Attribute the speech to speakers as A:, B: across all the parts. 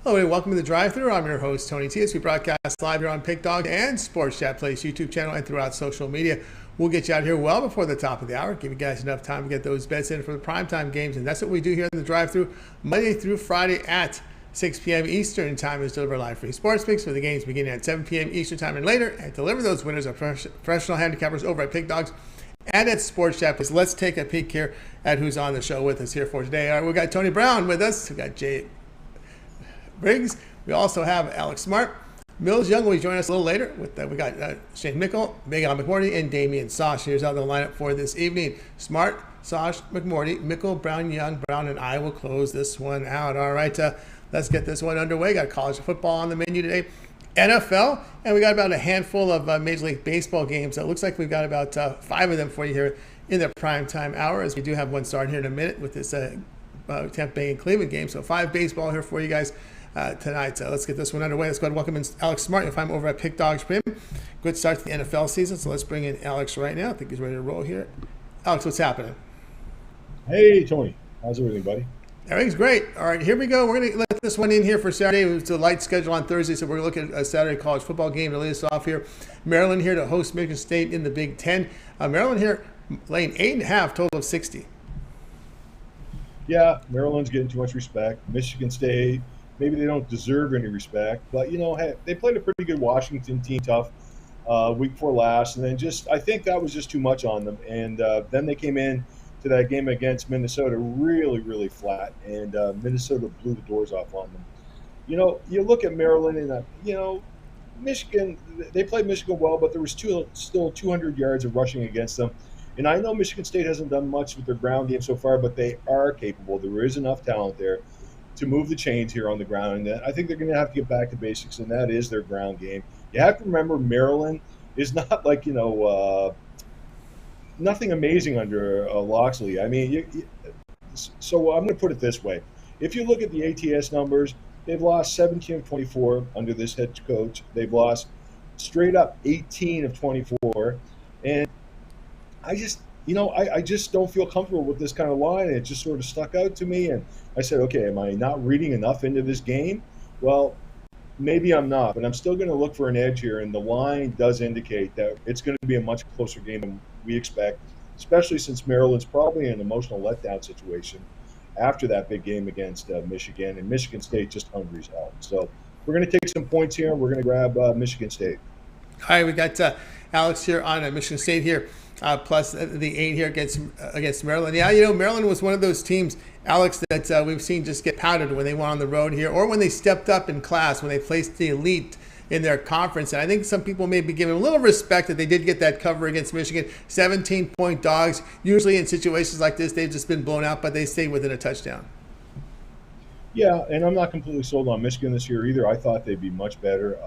A: Hello and welcome to the drive-thru. I'm your host, Tony T. As we broadcast live here on Pick Dog and Sports Chat Place YouTube channel and throughout social media. We'll get you out here well before the top of the hour. Give you guys enough time to get those bets in for the primetime games. And that's what we do here in the drive-thru Monday through Friday at 6 p.m. Eastern time is deliver live free sports picks for the games beginning at 7 p.m. Eastern time and later. And deliver those winners of professional handicappers over at Pick Dogs and at Sports Chat Place. Let's take a peek here at who's on the show with us here for today. All right, we got Tony Brown with us. We got Briggs. We also have Alex Smart. Millz Young will join us a little later. We got Shane Mickle, McMordie, and Damian Sosh. Here's how they'll line up for this evening. Smart, Sosh, McMordie, Mickle, Brown, Young, Brown, and I will close this one out. All right, let's get this one underway. Got college football on the menu today. NFL, and we got about a handful of Major League Baseball games. It looks like we've got about 5 of them for you here in the primetime hour, as we do have one starting here in a minute with this Tampa Bay and Cleveland game. So 5 baseball here for you guys tonight. Let's get this one underway. Let's go ahead and welcome in Alex Smart. You'll find him over at Pick Dogs Prim. Good start to the NFL season, so let's bring in Alex right now. I think he's ready to roll here. Alex, what's happening?
B: Hey, Tony. How's everything, buddy?
A: Everything's great. All right, here we go. We're going to let this one in here for Saturday. It's a light schedule on Thursday, so we're going to look at a Saturday college football game to lead us off here. Maryland here to host Michigan State in the Big Ten. Maryland here laying 8.5, total of 60.
B: Yeah, Maryland's getting too much respect. Michigan State, maybe they don't deserve any respect, but hey, they played a pretty good Washington team, tough week before last, and then I think that was just too much on them. And then they came in to that game against Minnesota really, really flat, and Minnesota blew the doors off on them. You look at Maryland, and Michigan, they played Michigan well, but there was still 200 yards of rushing against them. And I know Michigan State hasn't done much with their ground game so far, but they are capable. There is enough talent there to move the chains here on the ground. And I think they're going to have to get back to basics, and that is their ground game. You have to remember Maryland is not like, nothing amazing under Loxley. I mean, so I'm going to put it this way. If you look at the ATS numbers, they've lost 17 of 24 under this head coach. They've lost straight up 18 of 24. And I just don't feel comfortable with this kind of line. It just sort of stuck out to me. And I said, okay, am I not reading enough into this game? Well, maybe I'm not, but I'm still going to look for an edge here. And the line does indicate that it's going to be a much closer game than we expect, especially since Maryland's probably in an emotional letdown situation after that big game against Michigan, and Michigan State just hungry as hell. So we're going to take some points here. We're going to grab Michigan State.
A: All right, we got Alex here on Michigan State here, plus the 8 here against Maryland. Yeah, Maryland was one of those teams, Alex, that we've seen just get pounded when they went on the road here, or when they stepped up in class, when they placed the elite in their conference. And I think some people may be giving a little respect that they did get that cover against Michigan. 17-point dogs. Usually in situations like this, they've just been blown out, but they stayed within a touchdown.
B: Yeah, and I'm not completely sold on Michigan this year either. I thought they'd be much better.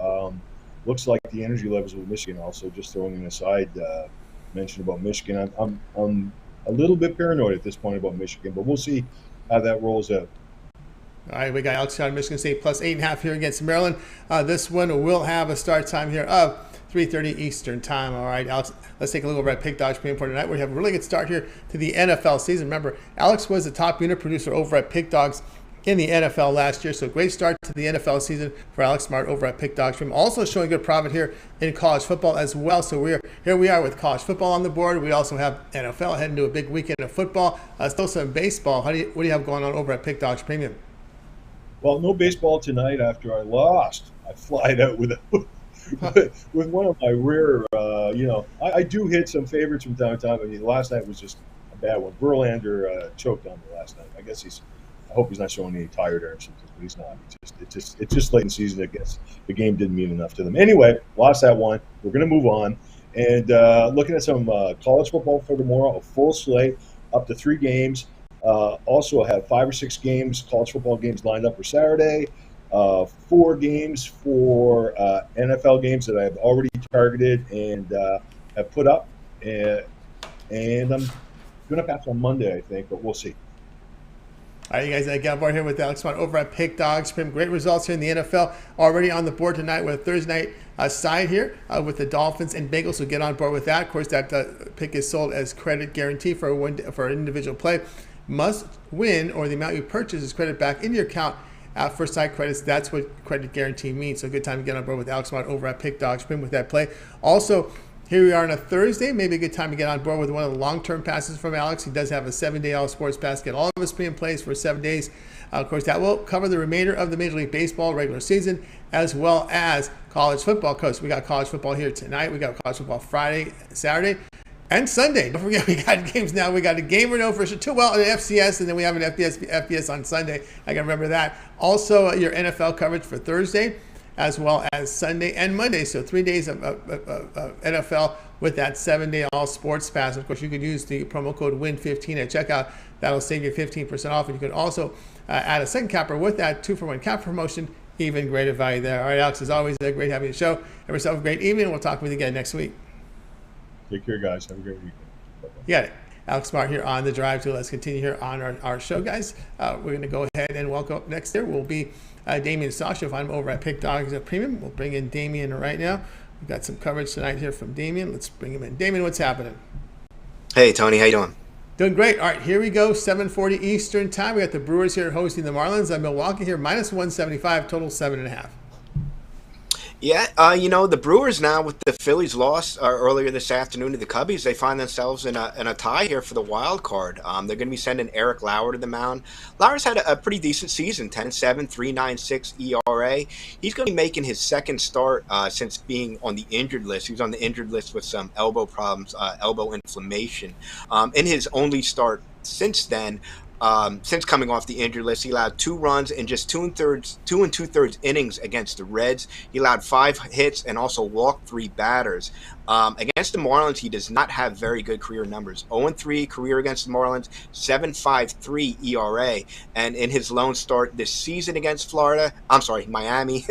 B: Looks like the energy levels with Michigan also, just throwing an aside mention about Michigan. I'm a little bit paranoid at this point about Michigan, but we'll see how that rolls out.
A: All right, we got Alex on Michigan State plus 8.5 here against Maryland. This one will have a start time here of 3:30 Eastern time. All right, Alex, let's take a look over at Pick Dodge Premium for tonight. We have a really good start here to the NFL season. Remember, Alex was the top unit producer over at Pick Dogs in the NFL last year, so great start to the NFL season for Alex Smart over at Pick Dogs Premium. Also showing good profit here in college football as well. So here we are with college football on the board. We also have NFL heading to a big weekend of football. Still some baseball. What do you have going on over at Pick Dogs Premium?
B: Well, no baseball tonight after I lost. I flied out with one of my rare, I do hit some favorites from time to time. I mean, last night was just a bad one. Verlander choked on me last night. I hope he's not showing any tired arm symptoms, but he's not. It's just late in the season. I guess the game didn't mean enough to them. Anyway, lost that one. We're going to move on. And looking at some college football for tomorrow, a full slate, up to 3 games. Also have 5 or 6 games, college football games lined up for Saturday, 4 games for NFL games that I've already targeted and have put up. And I'm going to pass on Monday, I think, but we'll see.
A: All right, you guys, I got on board here with Alex Smart over at Pick Dogs. Great results here in the NFL. Already on the board tonight with a Thursday night side here with the Dolphins and Bengals. So get on board with that. Of course, that pick is sold as credit guarantee for an individual play. Must win, or the amount you purchase is credited back into your account first side credits. That's what credit guarantee means. So good time to get on board with Alex Mott over at Pick Dog Spin with that play. Also, here we are on a Thursday. Maybe a good time to get on board with one of the long-term passes from Alex. He does have a 7-day all sports pass. Get all of his premium plays for 7 days. Of course, that will cover the remainder of the Major League Baseball regular season, as well as college football. Because we got college football here tonight. We got college football Friday, Saturday, and Sunday. Don't forget, we got games now. We got a game or no for sure. Well, an FCS, and then we have an FBS on Sunday. I can remember that. Also, your NFL coverage for Thursday, as well as Sunday and Monday. So 3 days of NFL with that 7-day all sports pass. Of course, you could use the promo code WIN15 at checkout. That'll save you 15% off. And you can also add a second capper with that 2-for-1 cap promotion. Even greater value there. All right, Alex, as always, great having you on the show. Have yourself a great evening. We'll talk with you again next week.
B: Take care, guys. Have a great weekend. Bye-bye.
A: You got it. Alex Mott here on The Drive. So let's continue here on our show, guys. We're going to go ahead and welcome up next there will be Damian Sosh. You'll find him over at Pick Dogs at Premium. We'll bring in Damian right now. We've got some coverage tonight here from Damian. Let's bring him in. Damian, what's happening?
C: Hey, Tony. How you doing?
A: Doing great. All right, here we go. 7:40 Eastern time. We got the Brewers here hosting the Marlins. Milwaukee here, minus 175, total 7.5.
C: Yeah, the Brewers now with the Phillies loss earlier this afternoon to the Cubbies, they find themselves in a tie here for the wild card. They're going to be sending Eric Lauer to the mound. Lauer's had a pretty decent season, 10-7, 3.96 ERA. He's going to be making his second start since being on the injured list. He was on the injured list with some elbow problems, elbow inflammation. In his only start since then, since coming off the injured list, he allowed 2 runs in just 2 2/3 innings against the Reds. He allowed 5 hits and also walked 3 batters. Against the Marlins, he does not have very good career numbers. 0-3 career against the Marlins, 7.53 ERA. And in his lone start this season against Miami,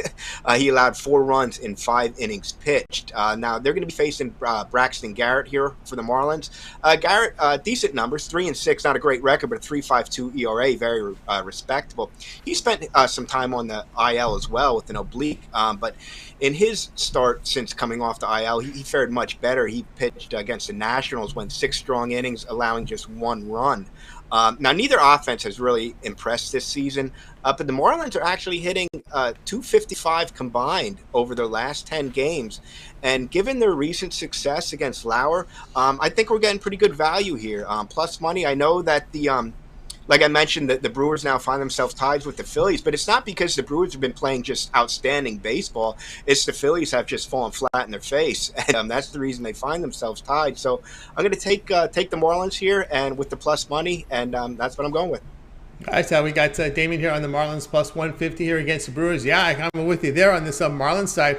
C: he allowed 4 runs in 5 innings pitched. Now, they're going to be facing Braxton Garrett here for the Marlins. Garrett, decent numbers, 3-6, not a great record, but a 3.52 ERA, very respectable. He spent some time on the IL as well with an oblique, but in his start since coming off the IL, he fared much better. He pitched against the Nationals, went 6 strong innings, allowing just 1 run. Now, neither offense has really impressed this season, but the Marlins are actually hitting .255 combined over their last 10 games. And given their recent success against Lauer, I think we're getting pretty good value here. Plus money, I know that like I mentioned, the Brewers now find themselves tied with the Phillies, but it's not because the Brewers have been playing just outstanding baseball. It's the Phillies have just fallen flat in their face, and that's the reason they find themselves tied. So I'm going to take the Marlins here, and with the plus money, and that's what I'm going with.
A: All right, so we got Damian here on the Marlins plus 150 here against the Brewers. Yeah, I'm with you there on this Marlins side.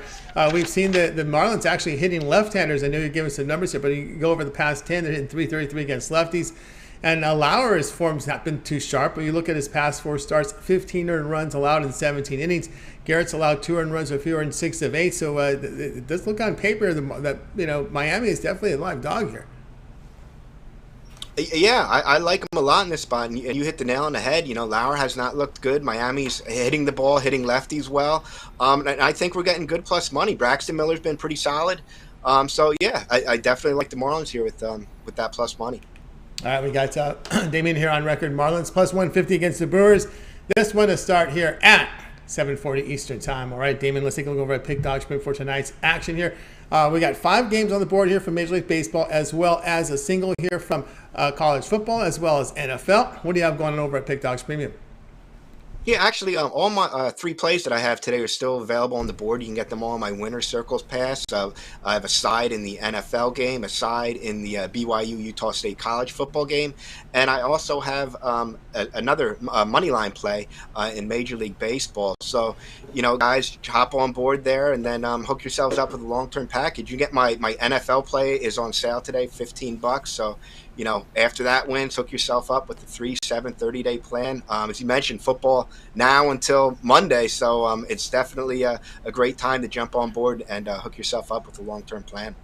A: We've seen the Marlins actually hitting left-handers. I know you're giving some numbers here, but you go over the past 10, they're hitting .333 against lefties. And Lauer's form's not been too sharp, but you look at his past 4 starts, 15 earned runs allowed in 17 innings. Garrett's allowed 2 earned runs or fewer in 6 of 8. So it does look on paper that Miami is definitely a live dog here.
C: Yeah, I like him a lot in this spot, and you hit the nail on the head. Lauer has not looked good. Miami's hitting the ball, hitting lefties well, and I think we're getting good plus money. Braxton Miller's been pretty solid. So yeah, I definitely like the Marlins here with that plus money.
A: All right, we got Damian here on record. Marlins plus 150 against the Brewers. This one to start here at 7:40 Eastern time. All right, Damian, let's take a look over at Pick Dog Spin for tonight's action here. We got 5 games on the board here from Major League Baseball, as well as a single here from college football, as well as NFL. What do you have going on over at Pick Dogs Premium?
C: Yeah, actually, all my 3 plays that I have today are still available on the board. You can get them all in my Winner Circles pass. I have a side in the NFL game, a side in the BYU-Utah State college football game, and I also have another money line play in Major League Baseball. So, guys, hop on board there and then hook yourselves up with a long-term package. You get my NFL play is on sale today, $15. So, after that wins, hook yourself up with the 3, 7, 30-day plan. As you mentioned, football now until Monday, so it's definitely a great time to jump on board and hook yourself up with a long-term plan.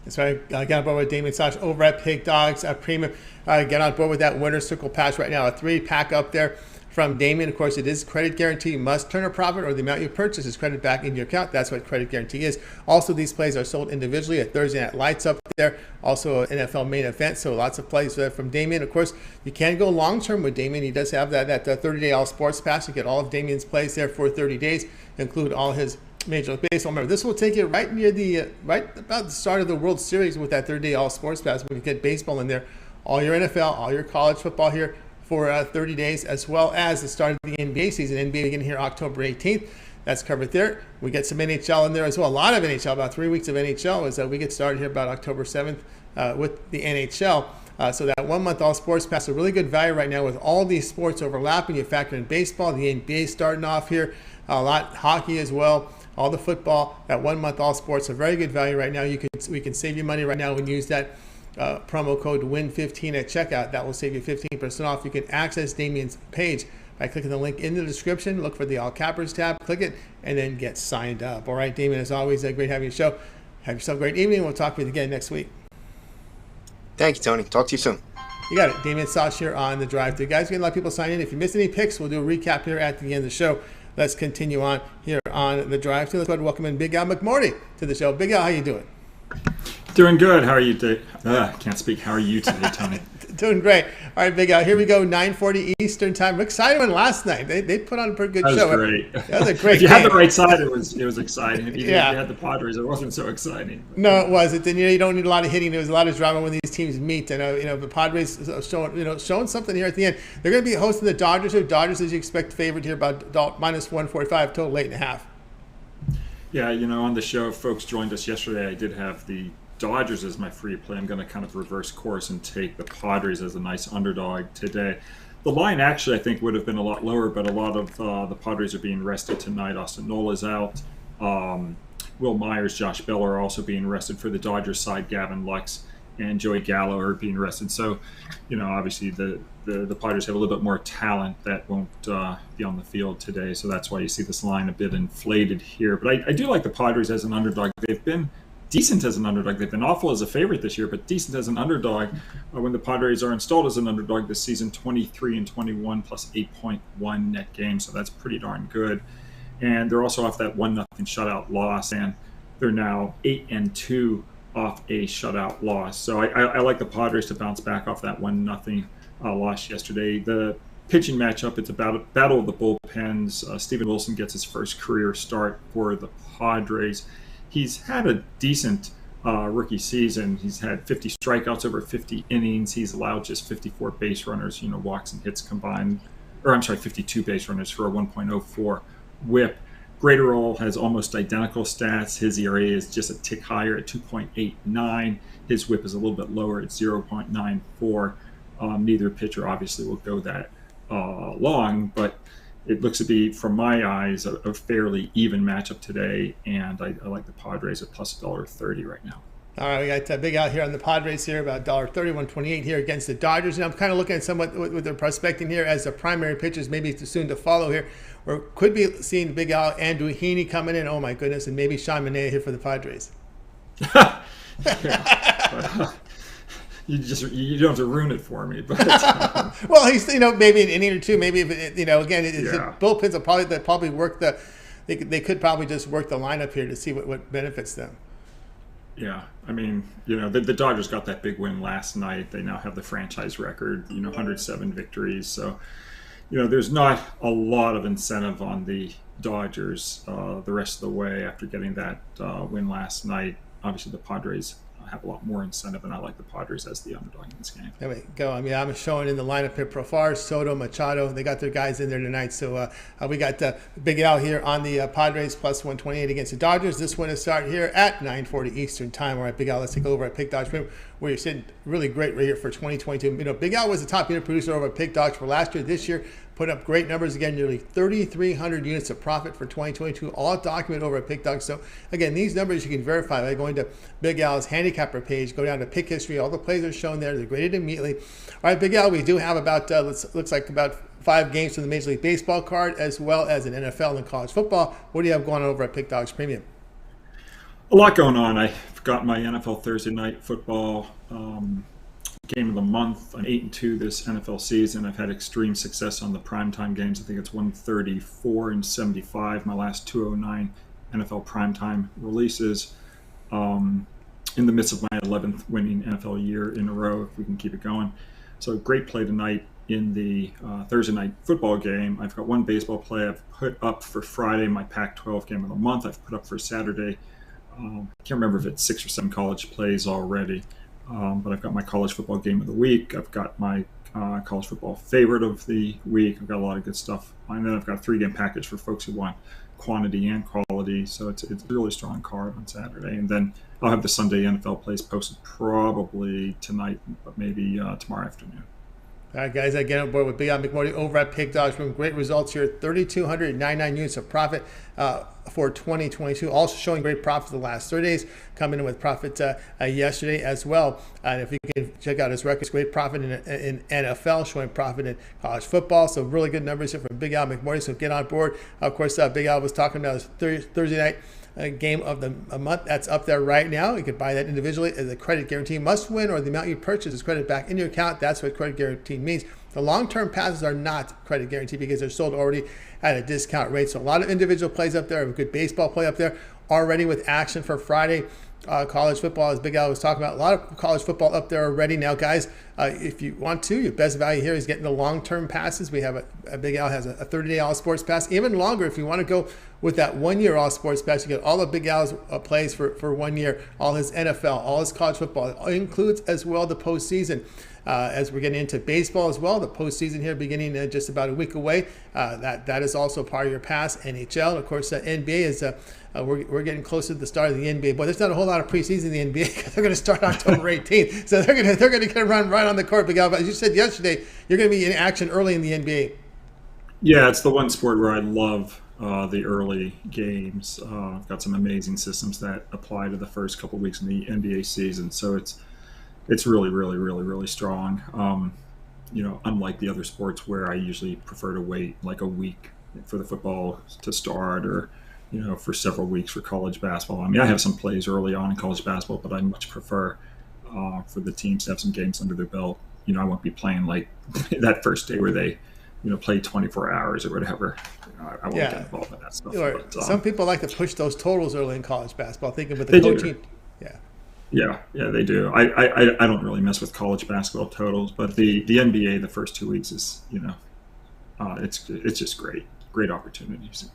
A: That's right. Get on board with Damian Sosh over at Pick Dogs Premium. Get on board with that Winner Circle patch right now. A 3-pack up there from Damian. Of course, it is credit guarantee. You must turn a profit or the amount you purchase is credit back into your account. That's what credit guarantee is. Also, these plays are sold individually at Thursday Night Lights up there. Also, an NFL main event, so lots of plays from Damian. Of course, you can go long-term with Damian. He does have that 30-day all sports pass. You get all of Damian's plays there for 30 days, include all his Major League Baseball. Remember, this will take you right near right about the start of the World Series with that 30-day all sports pass. When you get baseball in there, all your NFL, all your college football here for 30 days, as well as the start of the NBA season. NBA beginning here October 18th. That's covered there. We get some NHL in there as well. A lot of NHL, about 3 weeks of NHL. As we get started here about October 7th with the NHL. So that 1 month all sports pass, a really good value right now with all these sports overlapping. You factor in baseball, the NBA starting off here, a lot hockey as well, all the football. That 1 month all sports, a very good value right now. We can save you money right now when you use that promo code WIN15 at checkout. That will save you 15% off. You can access Damian's page by clicking the link in the description. Look for the All Cappers tab, click it, and then get signed up. All right, Damian, as always, great having you on the show. Have yourself a great evening. We'll talk with you again next week.
C: Thank you, Tony. Talk to you soon.
A: You got it. Damian Sosh here on the Drive Thru. Guys, we get a lot of people sign in. If you missed any picks, we'll do a recap here at the end of the show. Let's continue on here on the Drive Thru. Let's go ahead and welcome in Big Al McMordie to the show. Big Al, how you doing?
D: Doing good. How are you today? Can't speak. How are you today, Tony?
A: Doing great. All right, Big Al, here we go, 9:40 Eastern time. I'm excited one last night. They put on a pretty good show.
D: That was great.
A: That was a great
D: If you
A: game.
D: had the right side, it was exciting. If you
A: Yeah.
D: had the Padres, it wasn't so exciting.
A: No, it wasn't. And you don't need a lot of hitting. There was a lot of drama when these teams meet. And the Padres showing something here at the end. They're going to be hosting the Dodgers. Here, Dodgers, as you expect, favored here about minus 145 total, 8.5.
D: Yeah, on the show, if folks joined us yesterday, I did have the Dodgers as my free play. I'm going to kind of reverse course and take the Padres as a nice underdog today. The line actually, I think, would have been a lot lower, but a lot of the Padres are being rested tonight. Austin Nola's out. Will Myers, Josh Bell are also being rested for the Dodgers side. Gavin Lux and Joey Gallo are being rested. So, obviously the Padres have a little bit more talent that won't be on the field today. So that's why you see this line a bit inflated here. But I do like the Padres as an underdog. They've been decent as an underdog. They've been awful as a favorite this year, but decent as an underdog when the Padres are installed as an underdog this season, 23-21 plus 8.1 net games. So that's pretty darn good. And they're also off that 1-0 shutout loss, and they're now 8-2 off a shutout loss. So I like the Padres to bounce back off that 1-0 loss yesterday. The pitching matchup, it's about a battle of the bullpens. Steven Wilson gets his first career start for the Padres. He's had a decent rookie season. He's had 50 strikeouts over 50 innings. He's allowed just 54 base runners, walks and hits combined. 52 base runners for a 1.04 whip. Graterol has almost identical stats. His ERA is just a tick higher at 2.89. His whip is a little bit lower at 0.94. Neither pitcher obviously will go that long, but it looks to be, from my eyes, a fairly even matchup today, and I like the Padres at plus $1.30 right now.
A: All right, we got Big Al here on the Padres here, about $1.30, 128 here against the Dodgers. And I'm kind of looking at somewhat with their prospecting here as the primary pitchers, maybe too soon to follow here. Or could be seeing Big Al, Andrew Heaney coming in, oh my goodness, and maybe Sean Manaea here for the Padres.
D: You don't have to ruin it for me, but
A: well, he's maybe an inning or two, maybe if again bullpens will probably work they could probably just work the lineup here to see what benefits them.
D: Yeah, I mean, the Dodgers got that big win last night. They now have the franchise record, 107 victories. So, there's not a lot of incentive on the Dodgers the rest of the way after getting that win last night. Obviously, the Padres have a lot more incentive, and I like the Padres as the underdog in this game.
A: There we go. I mean, I'm showing in the lineup here: Profar, Soto, Machado. They got their guys in there tonight. So we got Big Al here on the Padres plus 128 against the Dodgers. This one is starting here at 9:40 Eastern time. All right, Big Al, let's take over at Pick Dodge Room, where you're sitting really great right here for 2022. Big Al was the top unit producer over at Pick Dodge for last year. This year, put up great numbers again, nearly 3,300 units of profit for 2022, all documented over at Pick Dodge. So again, these numbers you can verify by going to Big Al's Handicapper page, go down to Pick History. All the plays are shown there. They're graded immediately. All right, Big Al, we do have about, looks like about 5 games from the Major League Baseball card, as well as an NFL and college football. What do you have going on over at Pick Dodge Premium?
D: A lot going on. I've got my NFL Thursday night football game of the month. I'm 8-2 this NFL season. I've had extreme success on the primetime games. I think it's 134 and 75. My last 209 NFL primetime releases. in the midst of my 11th winning NFL year in a row, if we can keep it going. So great play tonight in the Thursday night football game. I've got one baseball play I've put up for Friday, my Pac-12 game of the month. I've put up for Saturday. I can't remember if it's 6 or 7 college plays already, but I've got my college football game of the week. I've got my college football favorite of the week. I've got a lot of good stuff. And then I've got a 3-game package for folks who want quantity and quality. So it's a really strong card on Saturday. And then I'll have the Sunday NFL plays posted probably tonight, but maybe tomorrow afternoon.
A: All right, guys, I get on board with Big Al McMordie over at Pick Dogs Room. Great results here, 3,299 units of profit for 2022. Also showing great profit the last 30 days, coming in with profit yesterday as well. And if you can check out his records, great profit in NFL, showing profit in college football. So really good numbers here from Big Al McMordie. So get on board. Of course, Big Al was talking about his Thursday night game of the month. That's up there right now. You can buy that individually as a credit guarantee must win, or the amount you purchase is credited back in your account. That's what credit guarantee means. The long-term passes are not credit guarantee because they're sold already at a discount rate. So a lot of individual plays up there, a good baseball play up there already with action for Friday. College football, as Big Al was talking about, a lot of college football up there already. Now, guys, if you want to, your best value here is getting the long-term passes. We have a Big Al has a 30-day all sports pass, even longer if you want to go with that 1-year all sports pass. You get all of Big Al's plays for 1 year, all his NFL, all his college football. It includes as well the postseason. As we're getting into baseball as well, the postseason here beginning just about a week away. That is also part of your pass. NHL, and of course, NBA is we're getting closer to the start of the NBA. But there's not a whole lot of preseason in the NBA because they're going to start October 18th, so they're going to get a run right on the court. But as you said yesterday, you're going to be in action early in the NBA. Yeah,
D: it's the one sport where I love the early games. I've got some amazing systems that apply to the first couple of weeks in the NBA season, so it's really, really, really, really strong. Unlike the other sports where I usually prefer to wait like a week for the football to start, or for several weeks for college basketball. I mean, I have some plays early on in college basketball, but I much prefer for the teams to have some games under their belt. I won't be playing like that first day where they play 24 hours or whatever. I won't get involved in that stuff.
A: But, some people like to push those totals early in college basketball, thinking with the coaching.
D: Yeah, they do. I don't really mess with college basketball totals, but the NBA, the first 2 weeks is, it's just great opportunities.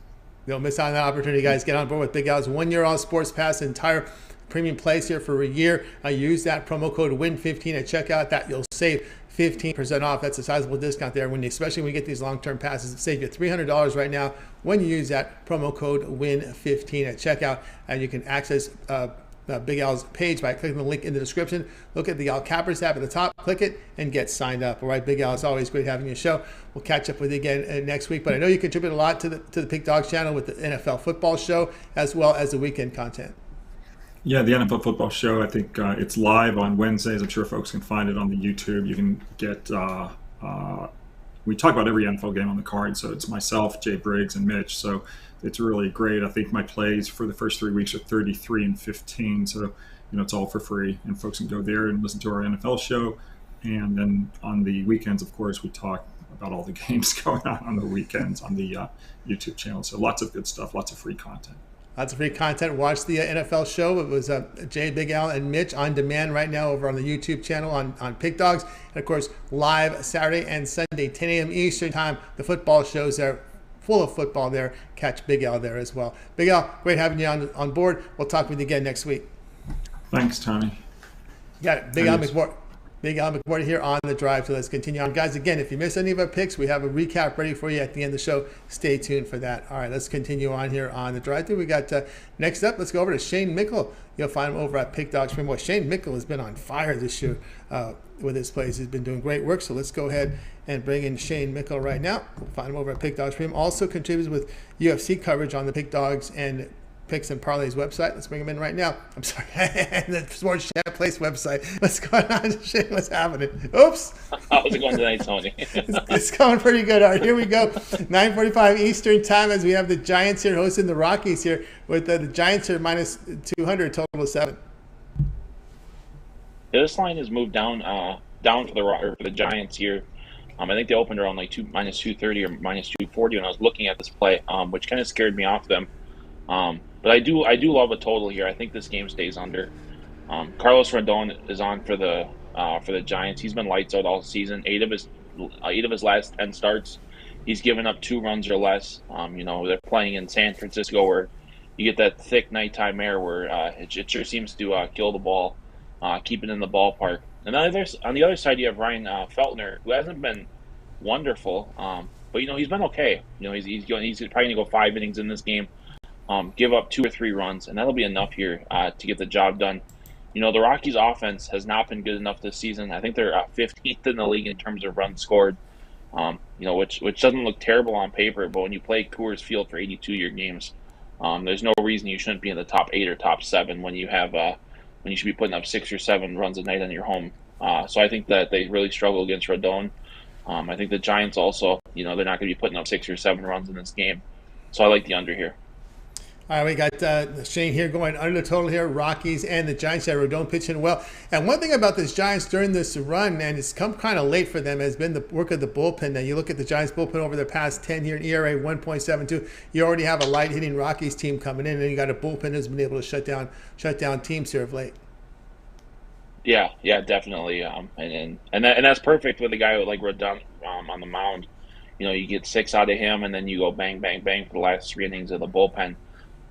A: Don't miss out on that opportunity, guys. Get on board with Big Al's 1 year all sports pass, entire premium plays here for a year. Use that promo code WIN15 at checkout. That you'll save 15% off. That's a sizable discount there, especially when you get these long-term passes. It saves you $300 right now when you use that promo code WIN15 at checkout, and you can access Big Al's page by clicking the link in the description. Look at the Handicappers tab at the top, click it, and get signed up. All right, Big Al, it's always great having you on the show. We'll catch up with you again next week, but I know you contribute a lot to the Pick Dogs channel with the NFL football show as well as the weekend content.
D: Yeah, the NFL football show, I think it's live on Wednesdays. I'm sure folks can find it on the YouTube. You can get, we talk about every NFL game on the card, so it's myself, Jay Briggs, and Mitch, so it's really great. I think my plays for the first 3 weeks are 33 and 15, so it's all for free, and folks can go there and listen to our NFL show. And then on the weekends, of course, we talk about all the games going on the weekends on the YouTube channel. So lots of good stuff, lots of free content.
A: Lots of free content. Watch the NFL show. It was Jay, Big Al, and Mitch on demand right now over on the YouTube channel on Pick Dogs. And, of course, live Saturday and Sunday, 10 a.m. Eastern time. The football shows there, full of football there. Catch Big Al there as well. Big Al, great having you on board. We'll talk with you again next week.
D: Thanks, Tony.
A: You got it. Big Al McMordie. Big Al McMordie here on The Drive. So let's continue on. Guys, again, if you miss any of our picks, we have a recap ready for you at the end of the show. Stay tuned for that. All right, let's continue on here on The Drive. We got next up, let's go over to Shane Mickle. You'll find him over at Pick Dogs. Boy, Shane Mickle has been on fire this year with his plays. He's been doing great work. So let's go ahead and bring in Shane Mickle right now. We'll find him over at Pick Dogs. Also contributes with UFC coverage on the Pick Dogs and Picks and Parlays website. Let's bring him in right now. I'm sorry. And the Sports Chat Place website. What's going on, Shane? What's happening? Oops.
E: How's it going tonight, Tony?
A: It's going pretty good. All right, here we go. 9:45 Eastern time as we have the Giants here hosting the Rockies here with the Giants here minus 200, total of 7.
E: This line has moved down for the Giants here. I think they opened around like minus 230 or minus 240 when I was looking at this play, which kind of scared me off them. But I do love a total here. I think this game stays under. Carlos Rodon is on for the Giants. He's been lights out all season. Eight of his last 10 starts, he's given up 2 runs or less. They're playing in San Francisco where you get that thick nighttime air where it sure seems to kill the ball, keep it in the ballpark. And on the other side, you have Ryan Feltner, who hasn't been wonderful, but he's been okay. He's probably going to go 5 innings in this game, give up 2 or 3 runs, and that'll be enough here to get the job done. The Rockies' offense has not been good enough this season. I think they're 15th in the league in terms of runs scored, which doesn't look terrible on paper. But when you play Coors Field for 82-year games, there's no reason you shouldn't be in the top 8 or top 7 when you should be putting up 6 or 7 runs a night on your home. So I think that they really struggle against Rodon. I think the Giants also, they're not going to be putting up 6 or 7 runs in this game. So I like the under here.
A: All right, we got Shane here going under the total here. Rockies and the Giants have Rodon pitching well. And one thing about this Giants during this run, and it's come kind of late for them, has been the work of the bullpen. Now, you look at the Giants bullpen over the past 10 here, ERA 1.72. You already have a light-hitting Rockies team coming in, and you got a bullpen that's been able to shut down teams here of late.
E: Yeah, definitely. And that's perfect with a guy like Rodon on the mound. You get 6 out of him, and then you go bang, bang, bang for the last 3 innings of the bullpen.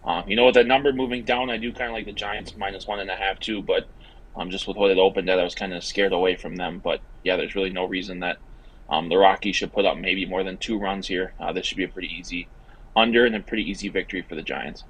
E: With that number moving down, I do kind of like the Giants -1.5 too, but just with what it opened at, I was kind of scared away from them. But yeah, there's really no reason that the Rockies should put up maybe more than 2 runs here. This should be a pretty easy under and a pretty easy victory for the Giants.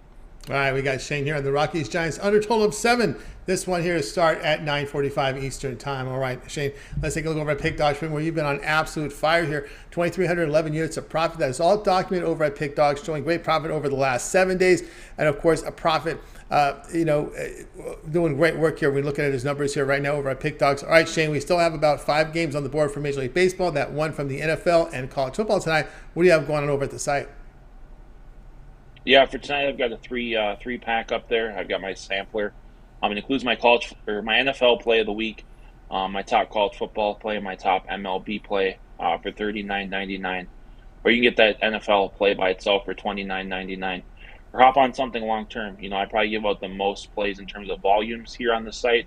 A: All right, we got Shane here on the Rockies Giants under total of 7. This one here is start at 9:45 Eastern time. All right, Shane, let's take a look over at Pick Dogs, where you've been on absolute fire here. 2,311 units of profit. That is all documented over at Pick Dogs, showing great profit over the last 7 days, and of course a profit. Doing great work here. We're looking at his numbers here right now over at Pick Dogs. All right, Shane, we still have about 5 games on the board for Major League Baseball. That one from the NFL and college football tonight. What do you have going on over at the site?
E: Yeah, for tonight I've got a 3-pack up there. I've got my sampler. It includes my my NFL play of the week, my top college football play, and my top MLB play for $39.99. Or you can get that NFL play by itself for $29.99. Or hop on something long term. I probably give out the most plays in terms of volumes here on the site.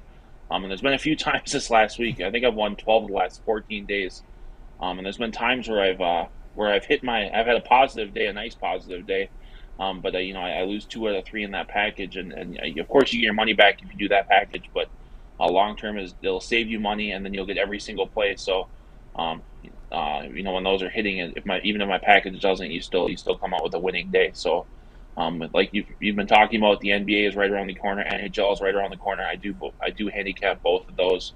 E: And there's been a few times this last week. I think I've won 12 of the last 14 days. And there's been times where I've had a positive day, a nice positive day. But I lose 2 out of 3 in that package, and of course you get your money back if you do that package. But long term it'll save you money, and then you'll get every single play. So, when those are hitting, even if my package doesn't, you still come out with a winning day. So, like you've been talking about, the NBA is right around the corner, NHL is right around the corner. I do handicap both of those,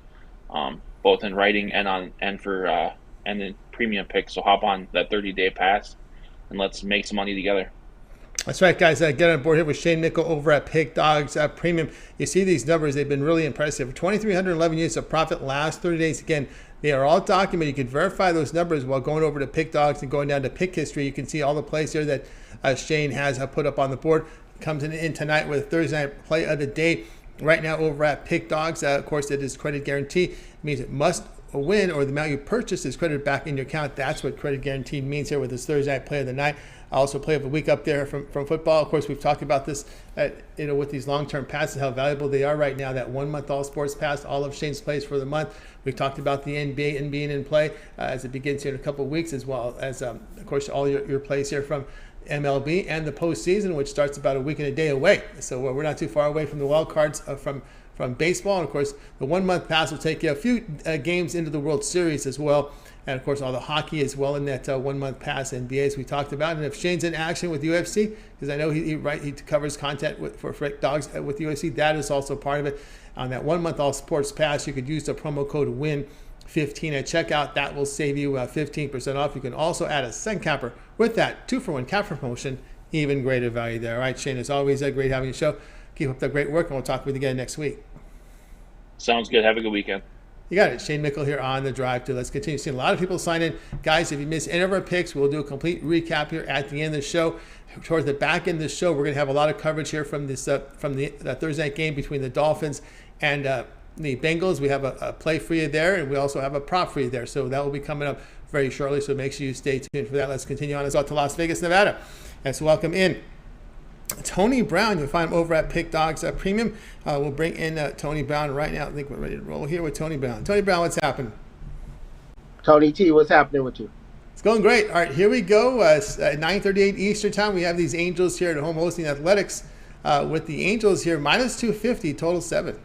E: both in writing and in premium picks. So hop on that 30-day pass, and let's make some money together.
A: That's right, guys. Get on board here with Shane Mickle over at Pick Dogs Premium. You see these numbers. They've been really impressive. 2,311 units of profit last 30 days. Again, they are all documented. You can verify those numbers while going over to Pick Dogs and going down to Pick History. You can see all the plays here that Shane has put up on the board. Comes in tonight with a Thursday night play of the day. Right now over at Pick Dogs, of course, it is credit guarantee. It means it must win, or the amount you purchase is credited back in your account. That's what credit guarantee means here with this Thursday night play of the night. Also play of the week up there from football. Of course, we've talked about this with these long-term passes, how valuable they are right now. That 1-month all sports pass, all of Shane's plays for the month. We've talked about the NBA and being in play as it begins here in a couple of weeks, as well as, of course, all your plays here from MLB and the postseason, which starts about a week and a day away. So we're not too far away from the wild cards from baseball. And, of course, the 1-month pass will take you a few games into the World Series as well. And, of course, all the hockey as well in that 1-month pass, NBA, as we talked about. And if Shane's in action with UFC, because I know he covers content for Pick Dogs with UFC, that is also part of it. On that 1-month all sports pass, you could use the promo code WIN15 at checkout. That will save you 15% off. You can also add a cent capper with that 2-for-1 capper promotion. Even greater value there. All right, Shane, as always, great having you show. Keep up the great work, and we'll talk with you again next week.
E: Sounds good. Have a good weekend.
A: You got it. Shane Mickle here on The Drive to. Let's continue seeing a lot of people sign in. Guys, if you missed any of our picks, we'll do a complete recap here at the end of the show. Towards the back end of the show, we're going to have a lot of coverage here from this from the Thursday night game between the Dolphins and the Bengals. We have a play for you there, and we also have a prop for you there. So that will be coming up very shortly, so make sure you stay tuned for that. Let's continue on as well to Las Vegas, Nevada. Let's welcome in Tony Brown. You'll find him over at Pick Dogs Premium. We'll bring in Tony Brown right now. I think we're ready to roll here with Tony Brown. Tony Brown, what's happening?
F: Tony T, what's happening with you?
A: It's going great. All right, here we go. At 9:38 Eastern time, we have these Angels here at home hosting Athletics. With the Angels here, minus 250, total 7.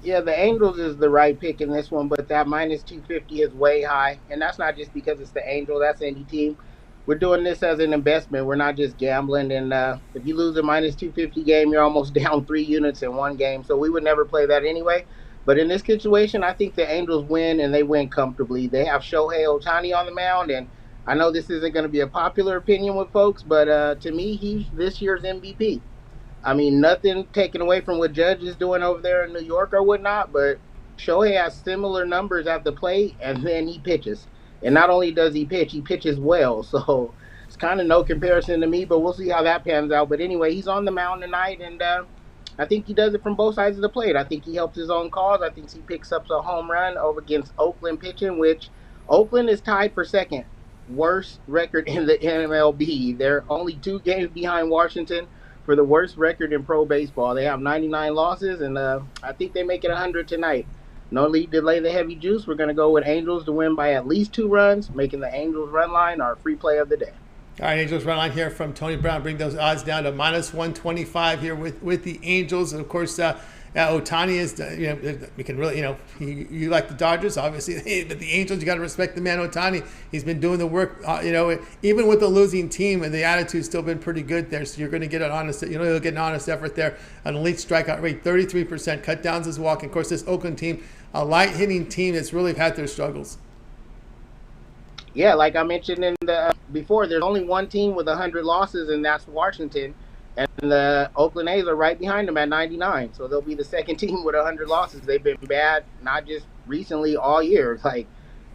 F: Yeah, the Angels is the right pick in this one, but that minus 250 is way high. And that's not just because it's the Angels, that's any team. We're doing this as an investment. We're not just gambling. And if you lose a minus 250 game, you're almost down 3 units in one game. So we would never play that anyway. But in this situation, I think the Angels win, and they win comfortably. They have Shohei Ohtani on the mound, and I know this isn't going to be a popular opinion with folks, but to me, he's this year's MVP. I mean, nothing taken away from what Judge is doing over there in New York or whatnot, but Shohei has similar numbers at the plate, and then he pitches. And not only does he pitches well. So it's kind of no comparison to me, but we'll see how that pans out. But anyway, he's on the mound tonight, and I think he does it from both sides of the plate. I think he helps his own cause. I think he picks up a home run over against Oakland pitching, which Oakland is tied for second worst record in the MLB. They're only 2 games behind Washington for the worst record in pro baseball. They have 99 losses, and I think they make it 100 tonight. No need to lay the heavy juice. We're going to go with Angels to win by at least 2 runs, making the Angels run line our free play of the day.
A: All right, Angels run line here from Tony Brown. Bring those odds down to minus 125 here with the Angels. And of course, Ohtani is, we can really, you like the Dodgers, obviously, but the Angels, you got to respect the man Ohtani. He's been doing the work, even with the losing team, and the attitude's still been pretty good there. So you're going to get an honest, you'll get an honest effort there. An elite strikeout rate, 33%, cut downs his walk. And of course, this Oakland team, a light hitting team that's really had their struggles.
F: Yeah, like I mentioned before, there's only one team with 100 losses, and that's Washington. And the Oakland A's are right behind them at 99. So they'll be the second team with 100 losses. They've been bad, not just recently, all year. Like,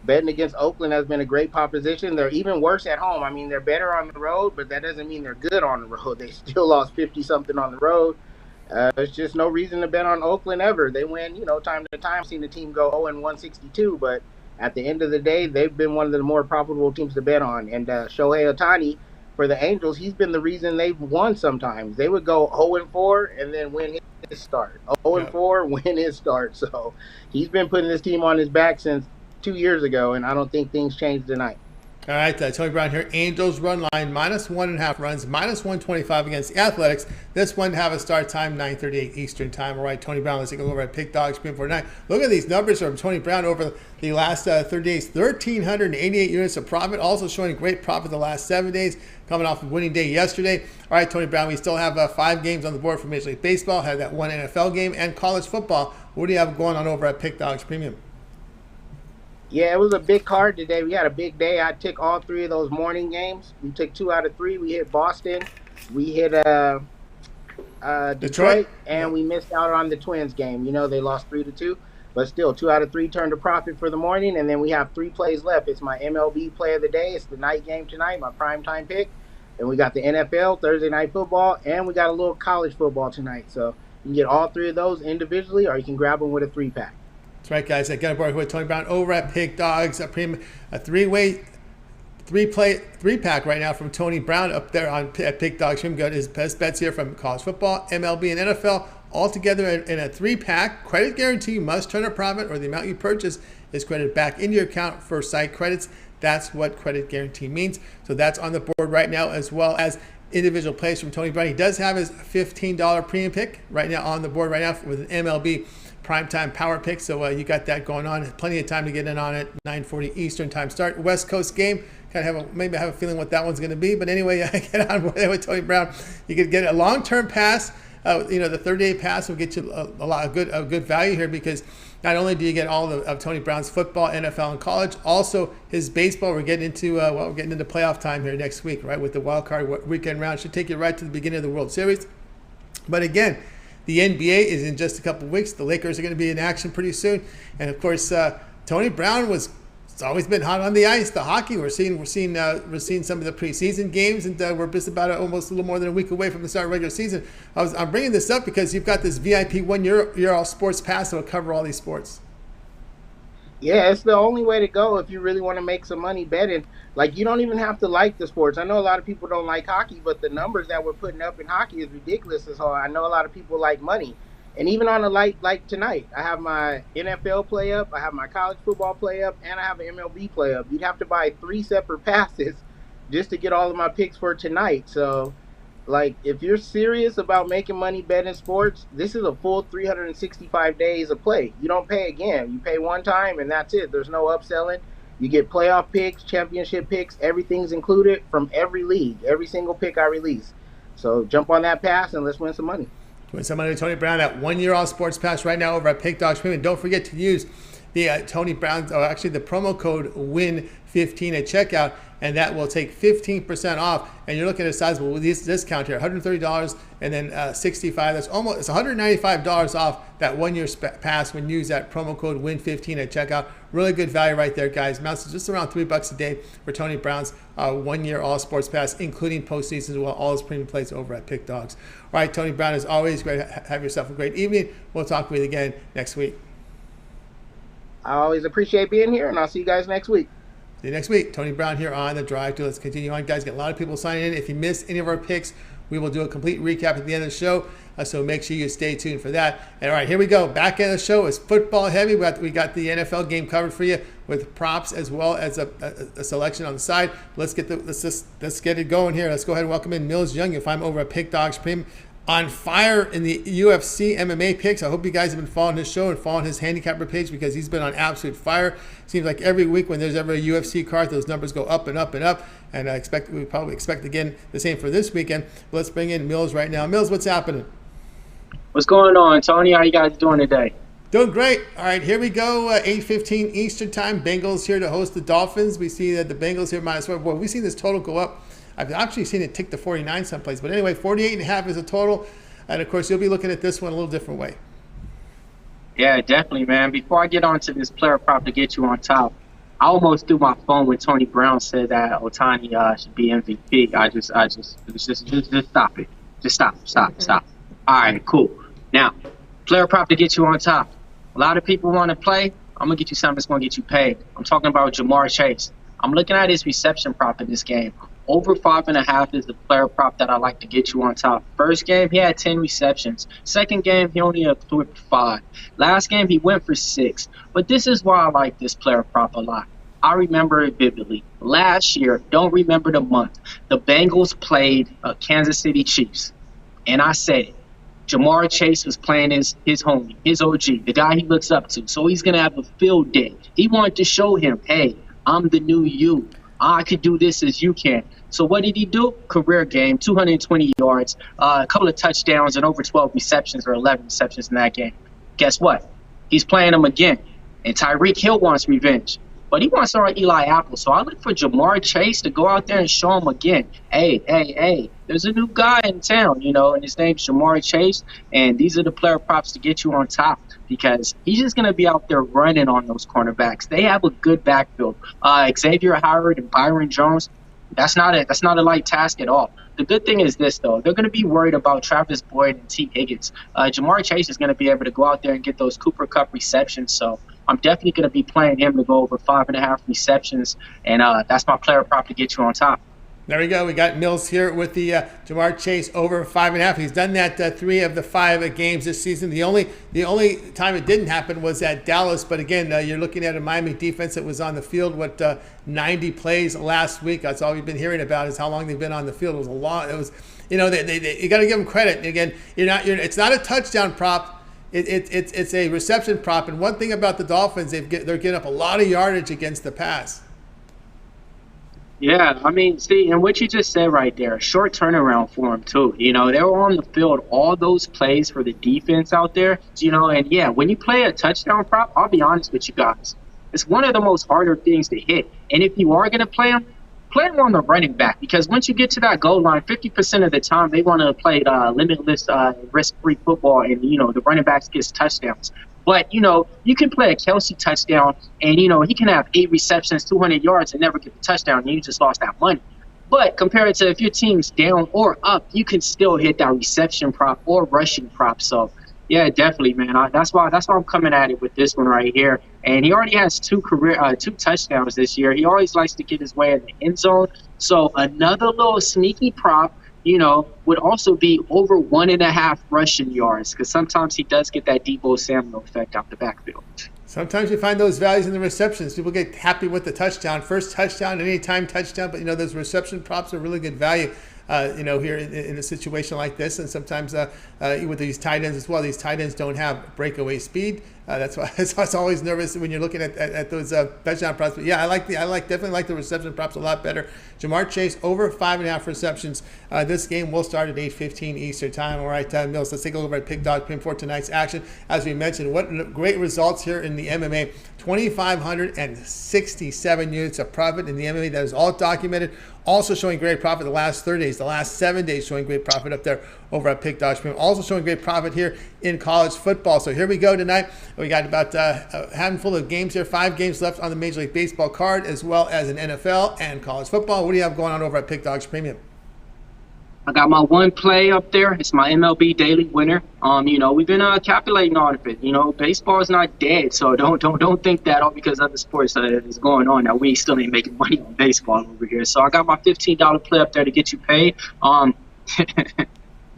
F: betting against Oakland has been a great proposition. They're even worse at home. I mean, they're better on the road, but that doesn't mean they're good on the road. They still lost 50-something on the road. There's just no reason to bet on Oakland ever. They win, time to time. I've seen the team go 0-162, but at the end of the day, they've been one of the more profitable teams to bet on. And Shohei Ohtani, for the Angels, he's been the reason they've won sometimes. They would go 0-4 and then win his start. 0-4, win his start. So he's been putting this team on his back since 2 years ago, and I don't think things changed tonight.
A: All right, Tony Brown here. Angels run line, minus 1.5 runs, minus 125 against the Athletics. This one have a start time, 9:38 Eastern time. All right, Tony Brown, let's take a look over at Pick Dogs Premium for tonight. Look at these numbers from Tony Brown over the last 30 days. 1,388 units of profit, also showing great profit the last 7 days, coming off of winning day yesterday. All right, Tony Brown, we still have 5 games on the board for Major League Baseball, had that 1 NFL game, and college football. What do you have going on over at Pick Dogs Premium?
F: Yeah, it was a big card today. We had a big day. I took all 3 of those morning games. We took 2 out of 3. We hit Boston. We hit Detroit, and we missed out on the Twins game. They lost 3-2, but still 2 out of 3 turned a profit for the morning. And then we have 3 plays left. It's my MLB play of the day. It's the night game tonight, my primetime pick. And we got the NFL, Thursday night football, and we got a little college football tonight. So you can get all 3 of those individually, or you can grab them with a 3-pack.
A: That's right, guys. I got a board with Tony Brown over at Pick Dogs. A 3-pack right now from Tony Brown up there on Pick Dogs. Got his best bets here from college football, MLB, and NFL all together in a 3-pack. Credit guarantee, must turn a profit, or the amount you purchase is credited back into your account for site credits. That's what credit guarantee means. So that's on the board right now, as well as individual plays from Tony Brown. He does have his $15 premium pick right now on the board right now with an MLB primetime power pick, so you got that going on. Plenty of time to get in on it. 9:40 Eastern time start. West Coast game. Kind of maybe have a feeling what that one's going to be, but anyway, get on with Tony Brown. You could get a long-term pass. The 30-day pass will get you a lot of good value here, because not only do you get all of Tony Brown's football, NFL, and college, also his baseball. We're getting into playoff time here next week, right? With the wild card weekend round, should take you right to the beginning of the World Series. But again, the NBA is in just a couple of weeks. The Lakers are going to be in action pretty soon, and of course, Tony Brown it's always been hot on the ice. The hockey we're seeing some of the preseason games, and we're just about almost a little more than a week away from the start of regular season. I'm bringing this up because you've got this VIP 1 year all sports pass that will cover all these sports.
F: Yeah, it's the only way to go if you really want to make some money betting. Like, you don't even have to like the sports. I know a lot of people don't like hockey, but the numbers that we're putting up in hockey is ridiculous. So I know a lot of people like money. And even on a light like tonight, I have my NFL play up, I have my college football play up, and I have an MLB play up. You'd have to buy three separate passes just to get all of my picks for tonight. So like, if you're serious about making money betting sports, this is a full 365 days of play. You don't pay again. You pay one time and that's it. There's no upselling. You get playoff picks, championship picks, everything's included from every league, every single pick I release. So jump on that pass and let's win some money.
A: Win some money with Tony Brown, that 1 year all sports pass right now over at Pick Dogs Premium. Don't forget to use the Tony Brown, or actually the promo code WIN15 at checkout, and that will take 15% off. And you're looking at a sizable discount here, $130 and then $65. That's almost, it's $195 off that 1 year pass when you use that promo code WIN15 at checkout. Really good value right there, guys. Mounts to just around $3 a day for Tony Brown's 1 year all sports pass, including postseason as well. All his premium plays over at Pick Dogs. All right, Tony Brown, as always, great. Have yourself a great evening. We'll talk with you again next week.
F: I always appreciate being here, and I'll see you guys next week.
A: See you next week. Tony Brown here on The Drive To. Let's continue on, guys. Get a lot of people signing in. If you missed any of our picks, we will do a complete recap at the end of the show. So make sure you stay tuned for that. And all right, here we go. Back end of the show is football heavy. We got the NFL game covered for you with props as well as a selection on the side. Let's get it going here. Let's go ahead and welcome in Millz Young. You'll find him over at Pick Dogs Premium. On fire in the UFC MMA picks. I hope you guys have been following his show and following his handicapper page, because he's been on absolute fire. Seems like every week when there's ever a UFC card, those numbers go up and up and up. And we probably expect again the same for this weekend. But let's bring in Millz right now. Millz, what's happening?
G: What's going on, Tony? How you guys doing today?
A: Doing great. All right, here we go. 8:15 Eastern time. Bengals here to host the Dolphins. We see that the Bengals here -1. Boy, we've seen this total go up. I've actually seen it tick to 49 someplace. But anyway, 48.5 is a total. And, of course, you'll be looking at this one a little different way.
G: Yeah, definitely, man. Before I get on to this player prop to get you on top, I almost threw my phone when Tony Brown said that Ohtani should be MVP. Just stop it. Just stop. All right, cool. Now, player prop to get you on top. A lot of people want to play. I'm going to get you something that's going to get you paid. I'm talking about Jamar Chase. I'm looking at his reception prop in this game. Over 5.5 is the player prop that I like to get you on top. First game, he had 10 receptions. Second game, he only had 5. Last game, he went for 6. But this is why I like this player prop a lot. I remember it vividly. Last year, don't remember the month, the Bengals played Kansas City Chiefs. And I said it. Jamar Chase was playing his homie, his OG, the guy he looks up to. So he's going to have a field day. He wanted to show him, hey, I'm the new you. I could do this as you can. So what did he do? Career game, 220 yards, a couple of touchdowns, and over 12 receptions or 11 receptions in that game. Guess what? He's playing him again. And Tyreek Hill wants revenge. But he wants to run Eli Apple. So I look for Jamar Chase to go out there and show him again. Hey, there's a new guy in town, and his name's Jamar Chase. And these are the player props to get you on top, because he's just going to be out there running on those cornerbacks. They have a good backfield. Xavier Howard and Byron Jones, that's not a light task at all. The good thing is this, though. They're going to be worried about Travis Boyd and T. Higgins. Jamar Chase is going to be able to go out there and get those Cooper Kupp receptions. So I'm definitely going to be playing him to go over 5.5 receptions. And that's my player prop to get you on top.
A: There we go. We got Millz here with the Jamar Chase over 5.5. He's done that 3 of the 5 games this season. The only time it didn't happen was at Dallas. But again, you're looking at a Miami defense that was on the field 90 plays last week. That's all we've been hearing about is how long they've been on the field. It was a lot. It was, you got to give them credit. And again, it's not a touchdown prop. It's a reception prop. And one thing about the Dolphins, they're getting up a lot of yardage against the pass.
G: Yeah, I mean, see, and what you just said right there, short turnaround for them, too. They were on the field all those plays for the defense out there, and yeah, when you play a touchdown prop, I'll be honest with you guys, it's one of the most harder things to hit. And if you are going to play them on the running back, because once you get to that goal line, 50% of the time they want to play limitless, risk-free football, and, the running backs gets touchdowns. But, you can play a Kelsey touchdown and, he can have 8 receptions, 200 yards and never get the touchdown, and you just lost that money. But compared to if your team's down or up, you can still hit that reception prop or rushing prop. So, yeah, definitely, man. That's why I'm coming at it with this one right here. and he already has two touchdowns this year. He always likes to get his way in the end zone. So another little sneaky prop, would also be over 1.5 rushing yards, because sometimes he does get that Deebo Samuel effect out the backfield.
A: Sometimes you find those values in the receptions. People get happy with the touchdown, first touchdown, anytime touchdown, but those reception props are really good value. Here in a situation like this, and sometimes with these tight ends as well, these tight ends don't have breakaway speed. That's why it's always nervous when you're looking at those touchdown props. But yeah, definitely like the reception props a lot better. Jamar Chase over 5.5 receptions. This game will start at 8:15 Eastern time. All right, Millz, let's take a look at Pick Dog Pin for tonight's action. As we mentioned, what great results here in the MMA. 2,567 units of profit in the MMA. That is all documented. Also showing great profit the last 30 days, the last 7 days showing great profit up there over at Pick Dodge Premium. Also showing great profit here in college football. So here we go tonight. We got about a handful of games here, 5 games left on the Major League Baseball card, as well as an NFL and college football. What do you have going on over at Pick Dodge Premium?
G: I got my one play up there. It's my MLB daily winner. We've been calculating all of it. Baseball is not dead, so don't think that all because other sports is going on that we still ain't making money on baseball over here. So I got my $15 play up there to get you paid.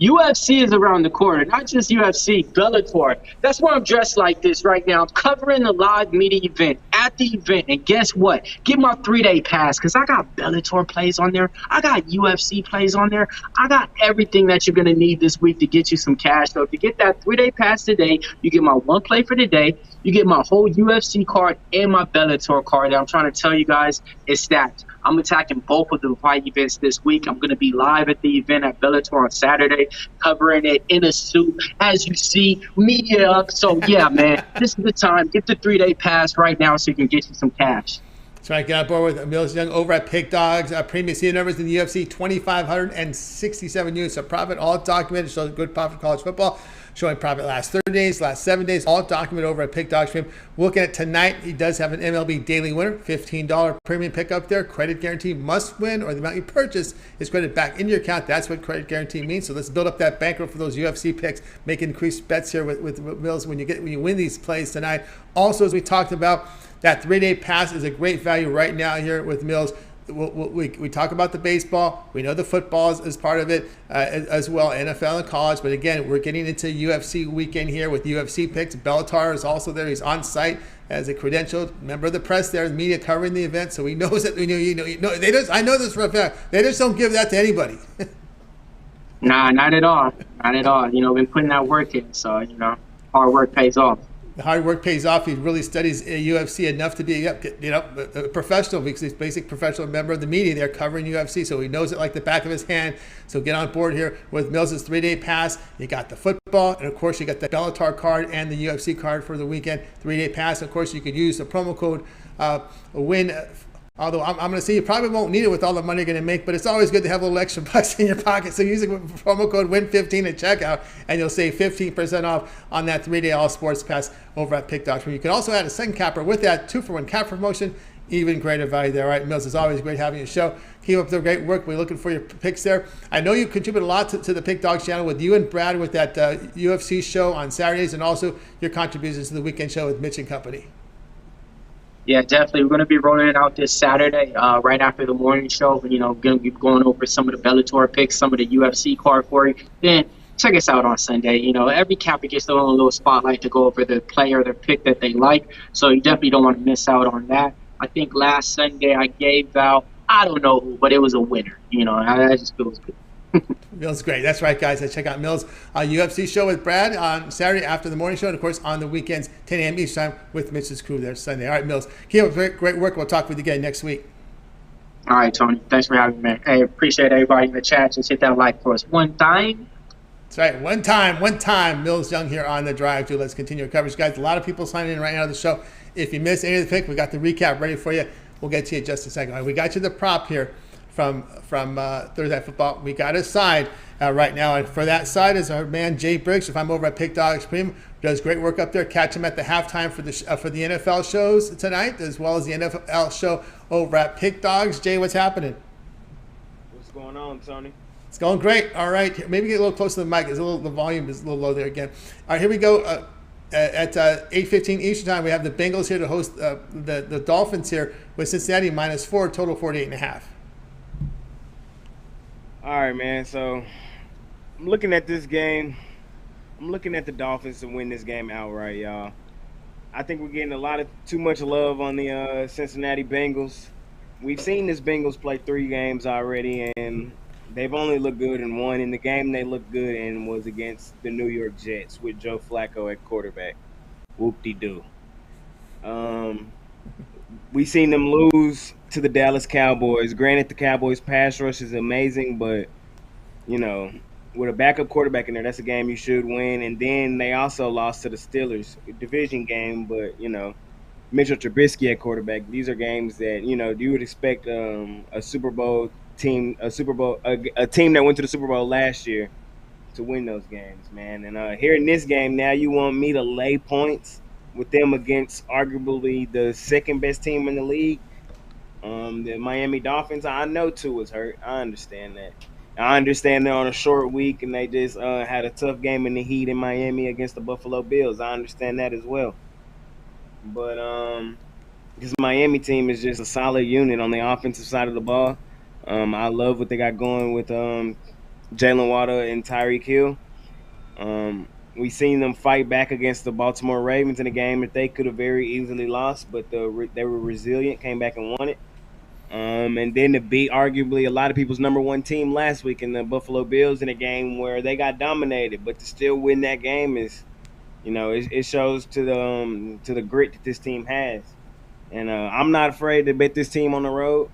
G: UFC is around the corner, not just UFC, Bellator. That's why I'm dressed like this right now. I'm covering the live media event at the event, and guess what? Get my 3-day pass, because I got Bellator plays on there. I got UFC plays on there. I got everything that you're going to need this week to get you some cash. So if you get that 3-day pass today, you get my one play for today. You get my whole UFC card and my Bellator card that I'm trying to tell you guys is stacked. I'm attacking both of the fight events this week. I'm going to be live at the event at Bellator on Saturday, covering it in a suit. As you see, media up. So, yeah, man, this is the time. Get the 3-day pass right now so you can get you some cash.
A: That's right. Get on board with Millz Young over at Pick Dogs. Premium season numbers in the UFC, 2,567 units of profit, all documented. Shows good profit in college football. Showing profit last 30 days, last 7 days, all documented over at Pick Dog Stream. Looking at tonight, he does have an MLB daily winner, $15 premium pick up there. Credit guarantee must win, or the amount you purchase is credited back into your account. That's what credit guarantee means. So let's build up that bankroll for those UFC picks. Make increased bets here with Millz when you win these plays tonight. Also, as we talked about, that 3-day pass is a great value right now here with Millz. We talk about the baseball. We know the football is part of it as well, NFL and college. But again, we're getting into UFC weekend here with UFC picks. Bellator is also there. He's on site as a credentialed member of the press there, media covering the event. So he knows that. They just. I know this for a fact. They just don't give that to anybody.
G: Nah, not at all. Not at all. Been putting that work in. So hard work pays off.
A: The hard work pays off. He really studies UFC enough to be, a professional, because he's a basic professional member of the media. They're covering UFC, so he knows it like the back of his hand. So get on board here with Millz' 3-day pass. You got the football, and of course you got the Bellator card and the UFC card for the weekend. 3-day pass. Of course, you could use the promo code WIN. Although I'm going to say you probably won't need it with all the money you're going to make, but it's always good to have a little extra bucks in your pocket. So use the promo code WIN15 at checkout, and you'll save 15% off on that 3-day all sports pass over at Pick Dogs. You can also add a second capper with that 2-for-1 cap promotion. Even greater value there. All right, Millz, it's always great having you show. Keep up the great work. We're looking for your picks there. I know you contribute a lot to the Pick Dogs channel with you and Brad with that UFC show on Saturdays, and also your contributions to the weekend show with Mitch and company.
G: Yeah, definitely. We're going to be rolling it out this Saturday, right after the morning show. Going to be going over some of the Bellator picks, some of the UFC card for you. Then check us out on Sunday. Every capper gets their own little spotlight to go over the player, their pick that they like. So you definitely don't want to miss out on that. I think last Sunday I gave out, I don't know who, but it was a winner. That just feels good.
A: Millz, great. That's right, guys. Check out Millz' UFC show with Brad on Saturday after the morning show, and of course on the weekends, 10 a.m. each time with Mitch's crew there Sunday. All right, Millz, keep up great work. We'll talk with you again next week.
G: All right, Tony. Thanks for having me, man. Hey, appreciate everybody in the chat. Just hit that like for us one time.
A: That's right. One time. Millz Young here on the drive to. Let's continue our coverage, guys. A lot of people signing in right now to the show. If you missed any of the pick, we got the recap ready for you. We'll get to you in just a second. All right, we got you the prop here from Thursday Night Football. We got a side right now, and for that side is our man Jay Briggs. If I'm over at Pick Dogs Premium, does great work up there. Catch him at the halftime for the NFL shows tonight, as well as the NFL show over at Pick Dogs. Jay, what's happening?
H: What's going on, Tony?
A: It's going great. All right, maybe get a little closer to the mic. The volume is a little low there again. All right, here we go. at 8:15 Eastern time, we have the Bengals here to host the Dolphins here with Cincinnati -4, total 48.5.
H: All right, man. So I'm looking at this game. I'm looking at the Dolphins to win this game outright, y'all. I think we're getting too much love on the Cincinnati Bengals. We've seen this Bengals play 3 games already, and they've only looked good in one. And the game they looked good in was against the New York Jets with Joe Flacco at quarterback. Whoop-de-doo. We've seen them lose to the Dallas Cowboys. Granted, the Cowboys' pass rush is amazing, but, with a backup quarterback in there, that's a game you should win. And then they also lost to the Steelers, a division game, but, Mitchell Trubisky at quarterback. These are games that, you would expect a Super Bowl team, a team that went to the Super Bowl last year to win those games, man. And here in this game now, you want me to lay points with them against arguably the second best team in the league, the Miami Dolphins. I know Tua was hurt. I understand that. I understand they're on a short week and they just had a tough game in the heat in Miami against the Buffalo Bills. I understand that as well. But this Miami team is just a solid unit on the offensive side of the ball. I love what they got going with Jalen Waddle and Tyreek Hill. We've seen them fight back against the Baltimore Ravens in a game that they could have very easily lost, but they were resilient, came back and won it. And then to beat arguably a lot of people's number 1 team last week in the Buffalo Bills in a game where they got dominated, but to still win that game is, it shows to the grit that this team has. And I'm not afraid to bet this team on the road.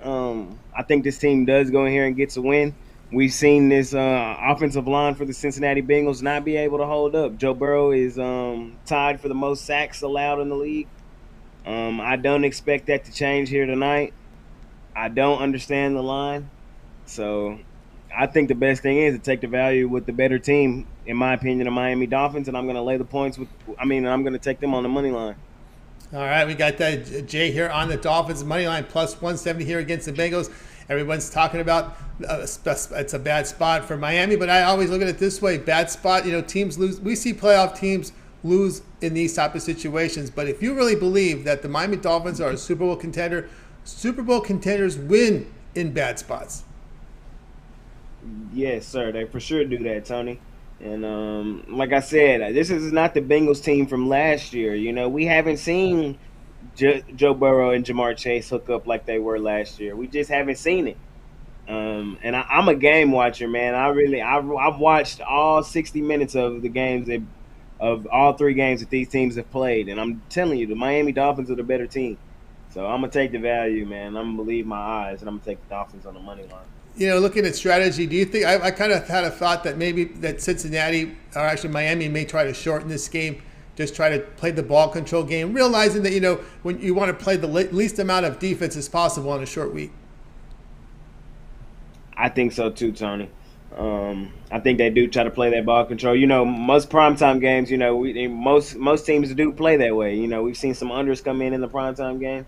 H: I think this team does go in here and gets a win. We've seen this offensive line for the Cincinnati Bengals not be able to hold up. Joe Burrow is tied for the most sacks allowed in the league. I don't expect that to change here tonight. I don't understand the line. So I think the best thing is to take the value with the better team, in my opinion, the Miami Dolphins, and I'm going to lay the points I'm going to take them on the money line.
A: All right, we got that Jay here on the Dolphins money line +170 here against the Bengals. Everyone's talking about it's a bad spot for Miami, but I always look at it this way: bad spot. Teams lose. We see playoff teams lose in these type of situations. But if you really believe that the Miami Dolphins are a Super Bowl contender, Super Bowl contenders win in bad spots.
H: Yes, sir. They for sure do that, Tony. And like I said, this is not the Bengals team from last year. We haven't seen Joe Burrow and Jamar Chase hook up like they were last year. We just haven't seen it. And I'm a game watcher, man. I've watched all 60 minutes of the games of all 3 games that these teams have played, and I'm telling you, the Miami Dolphins are the better team. So I'm gonna take the value, man. I'm gonna believe my eyes, and I'm gonna take the Dolphins on the money line.
A: Looking at strategy, do you think I kind of had a thought that maybe that Cincinnati or actually Miami may try to shorten this game, just try to play the ball control game, realizing that when you want to play the least amount of defense as possible on a short week?
H: I think so too, Tony. I think they do try to play that ball control. Most primetime games, most teams do play that way. We've seen some unders come in the primetime game.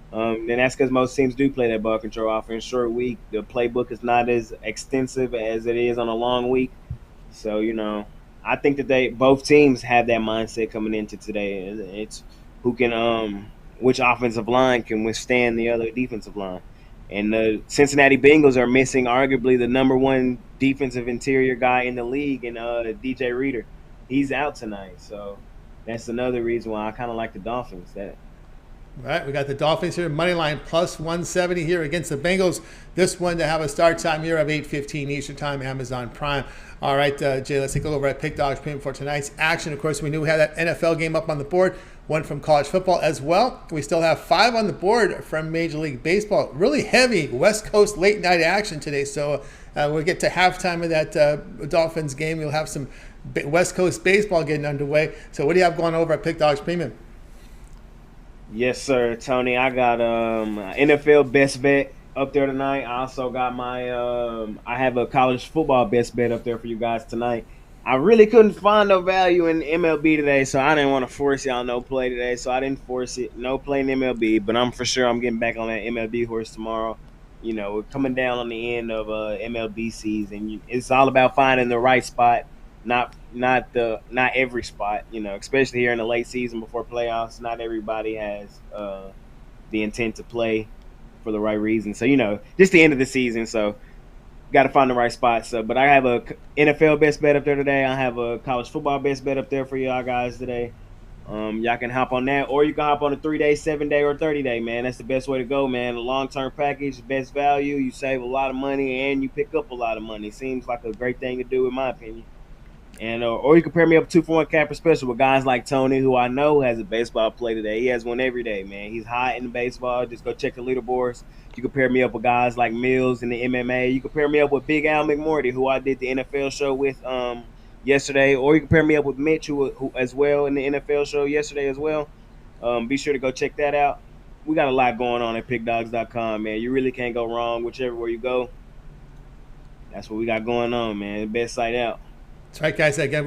H: And that's because most teams do play that ball control offense. Short week, the playbook is not as extensive as it is on a long week. So, I think that both teams have that mindset coming into today. It's who can, which offensive line can withstand the other defensive line. And the Cincinnati Bengals are missing arguably the number 1 defensive interior guy in the league, and DJ Reader. He's out tonight. So that's another reason why I kind of like the Dolphins.
A: All right, we got the Dolphins here, money line +170 here against the Bengals. This one to have a start time here of 8:15 Eastern time, Amazon Prime. All right, Jay, let's take a look over at Pick Dogs Premium for tonight's action. Of course, we knew we had that NFL game up on the board, one from college football as well. We still have 5 on the board from Major League Baseball. Really heavy West Coast late night action today. So we'll get to halftime of that Dolphins game. We'll have some West Coast baseball getting underway. So what do you have going over at Pick Dogs Premium?
H: Yes, sir, Tony. I got NFL best bet up there tonight. I also got my I have a college football best bet up there for you guys tonight. I really couldn't find no value in MLB today, so I didn't want to force y'all no play today, so I didn't force it. No play in MLB, but I'm for sure I'm getting back on that MLB horse tomorrow. We're coming down on the end of MLB season. It's all about finding the right spot not every spot, especially here in the late season before playoffs. Not everybody has the intent to play for the right reason. So, just the end of the season. So, got to find the right spot. So, but I have a NFL best bet up there today. I have a college football best bet up there for y'all guys today. Y'all can hop on that, or you can hop on a 3-day, 7-day, or 30-day, man. That's the best way to go, man. A long-term package, best value. You save a lot of money, and you pick up a lot of money. Seems like a great thing to do, in my opinion. And or you can pair me up 2-for-1 capper special with guys like Tony, who I know has a baseball play today. He has one every day, man. He's hot in the baseball. Just go check the leaderboards. You can pair me up with guys like Millz in the MMA. You can pair me up with Big Al McMordie, who I did the NFL show with yesterday. Or you can pair me up with Mitch, who as well in the NFL show yesterday as well. Be sure to go check that out. We got a lot going on at pickdogs.com, man. You really can't go wrong whichever way you go. That's what we got going on, man. The best site out.
A: That's right, guys. Again,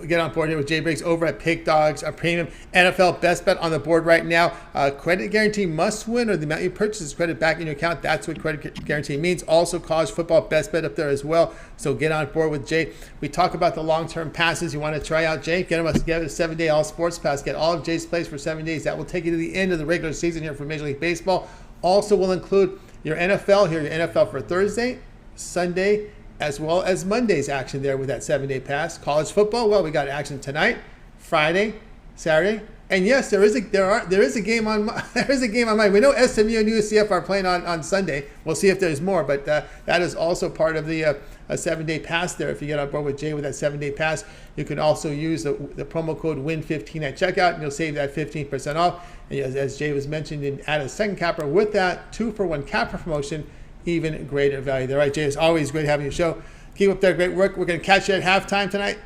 A: get on board here with Jay Briggs over at Pick Dogs, our premium NFL best bet on the board right now. Credit guarantee must win, or the amount you purchase is credit back in your account. That's what credit guarantee means. Also, college football best bet up there as well. So get on board with Jay. We talk about the long-term passes you want to try out. Jay, get a 7-day all sports pass. Get all of Jay's plays for 7 days. That will take you to the end of the regular season here for Major League Baseball. Also, will include your NFL here, your NFL for Thursday, Sunday, as well as Monday's action there with that 7-day pass. College football, well, we got action tonight, Friday, Saturday, and yes, there is a game on Monday. We know SMU and UCF are playing on Sunday. We'll see if there's more, but that is also part of the a 7-day pass there. If you get on board with Jay with that 7-day pass, you can also use the promo code WIN15 at checkout, and you'll save that 15% off. And as Jay was mentioned, and add a second capper with that 2-for-1 capper promotion. Even greater value there. All right, Jay, it's always great having you show. Keep up that great work. We're going to catch you at halftime tonight.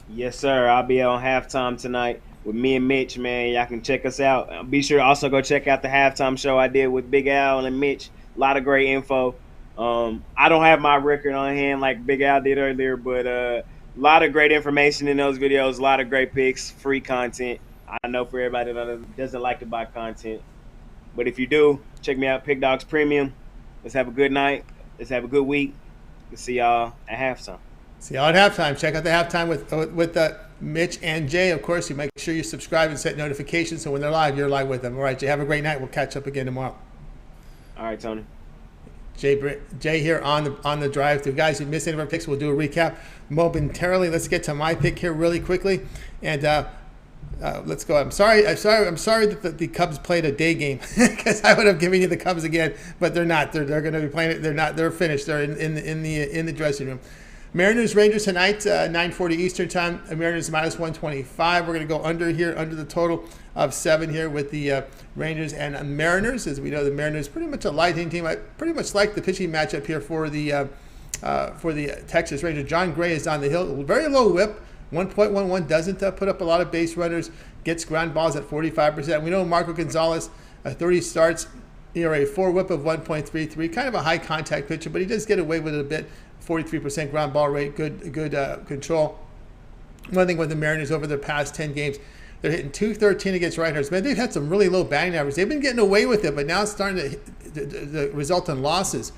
H: Yes, sir. I'll be on halftime tonight with me and Mitch, man. Y'all can check us out. Be sure to also go check out the halftime show I did with Big Al and Mitch. A lot of great info. I don't have my record on hand like Big Al did earlier, but a lot of great information in those videos, a lot of great picks, free content. I know for everybody that doesn't like to buy content, but if you do, check me out, Pick Dogs Premium. Let's have a good night. Let's have a good week. We'll see y'all at halftime.
A: See y'all at halftime. Check out the halftime with Mitch and Jay. Of course, you make sure you subscribe and set notifications so when they're live, you're live with them. All right, Jay, have a great night. We'll catch up again tomorrow.
H: All right, Tony.
A: Jay here on the drive-thru. Guys, if you missed any of our picks, we'll do a recap momentarily. Let's get to my pick here really quickly. And let's go. I'm sorry that the Cubs played a day game because I would have given you the Cubs again, but they're not. They're going to be playing it. They're not. They're finished. They're in the dressing room. Mariners Rangers tonight, 9:40 Eastern time. Mariners minus 125. We're going to go under the total of 7 here with the Rangers and Mariners. As we know, the Mariners pretty much a light hitting team. I pretty much like the pitching matchup here for the Texas Rangers. John Gray is on the hill. Very low whip. 1.11 doesn't put up a lot of base runners, gets ground balls at 45%. We know Marco Gonzalez, 30 starts, ERA 4 whip of 1.33, kind of a high contact pitcher, but he does get away with it a bit. 43% ground ball rate, good control. One thing with the Mariners over their past 10 games, they're hitting .213 against right-handers. Man, they've had some really low batting average. They've been getting away with it, but now it's starting to result in losses.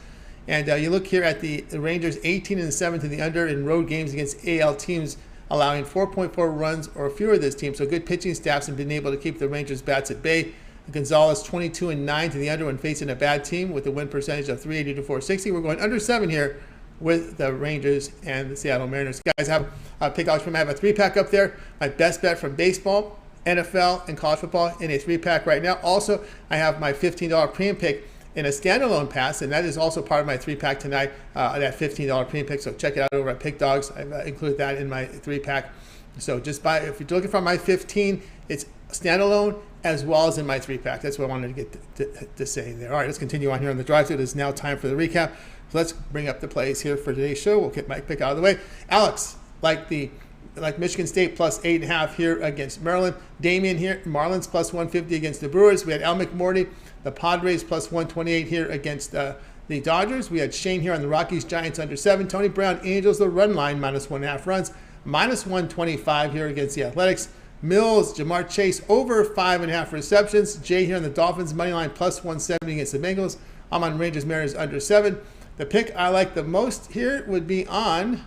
A: And you look here at the Rangers, 18-7 to the under in road games against AL teams, allowing 4.4 runs or fewer of this team. So good pitching staffs have been able to keep the Rangers bats at bay. Gonzalez 22-9 to the under when facing a bad team with a win percentage of 380 to 460. We're going under 7 here with the Rangers and the Seattle Mariners. Guys, I have Pick Dogs from. I have a 3-pack up there. My best bet from baseball, NFL, and college football in a 3-pack right now. Also, I have my $15 premium pick in a standalone pass, and that is also part of my 3-pack tonight, that $15 premium pick. So check it out over at Pick Dogs. I've included that in my 3-pack. So just buy, if you're looking for my 15, it's standalone as well as in my 3-pack. That's what I wanted to get to say there. All right, let's continue on here on the drive-thru. It is now time for the recap. So let's bring up the plays here for today's show. We'll get my pick out of the way. Alex, like Michigan State plus 8.5 here against Maryland. Damian here, Marlins plus 150 against the Brewers. We had McMordie, the Padres plus 128 here against the Dodgers. We had Shane here on the Rockies, Giants under 7. Tony Brown, Angels, the run line, minus 1.5 runs. Minus 125 here against the Athletics. Millz, Jamar Chase, over 5.5 receptions. Jay here on the Dolphins, money line plus 170 against the Bengals. I'm on Rangers Mariners under 7. The pick I like the most here would be on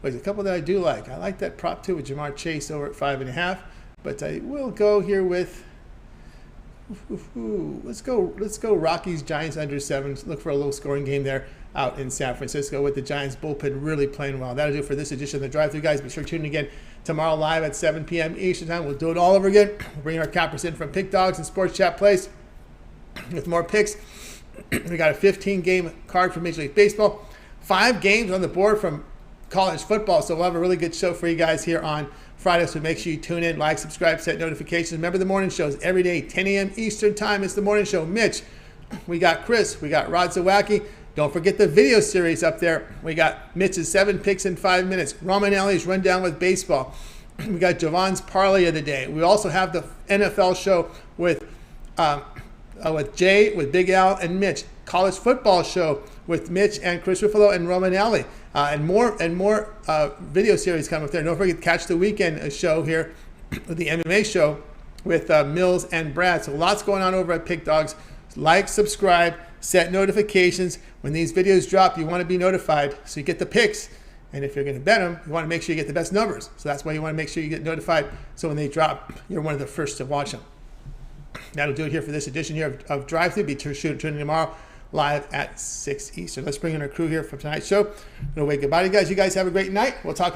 A: there's a couple that I do like. I like that prop too with Jamar Chase over at 5.5. But I will go here with, let's go Rockies, Giants under 7. Look for a low scoring game there out in San Francisco with the Giants bullpen really playing well. That'll do it for this edition of the Drive Thru, guys. Be sure to tune in again tomorrow live at 7 p.m. Eastern Time. We'll do it all over again. We'll bring our cappers in from Pick Dogs and Sports Chat Place with more picks. We got a 15-game card for Major League Baseball. 5 games on the board from college football. So we'll have a really good show for you guys here on Friday. So make sure you tune in, like, subscribe, set notifications. Remember the morning shows every day, 10 a.m. Eastern Time. It's the morning show. Mitch, we got Chris, we got Rod Zawacki. Don't forget the video series up there. We got Mitch's 7 picks in 5 minutes. Romanelli's Rundown with Baseball. We got Javon's Parlay of the Day. We also have the NFL show with Jay, with Big Al, and Mitch. College football show with Mitch and Chris Ruffalo and Romanelli. And more video series coming up there. Don't forget to catch the weekend show here, the MMA show with Millz and Brad. So lots going on over at Pick Dogs. Like, subscribe, set notifications. When these videos drop, you want to be notified so you get the picks. And if you're going to bet them, you want to make sure you get the best numbers. So that's why you want to make sure you get notified. So when they drop, you're one of the first to watch them. That'll do it here for this edition here of Drive Thru. Be sure to tune in tomorrow live at 6 Eastern. Let's bring in our crew here for tonight's show. I'm going to wave goodbye to you guys. You guys have a great night. We'll talk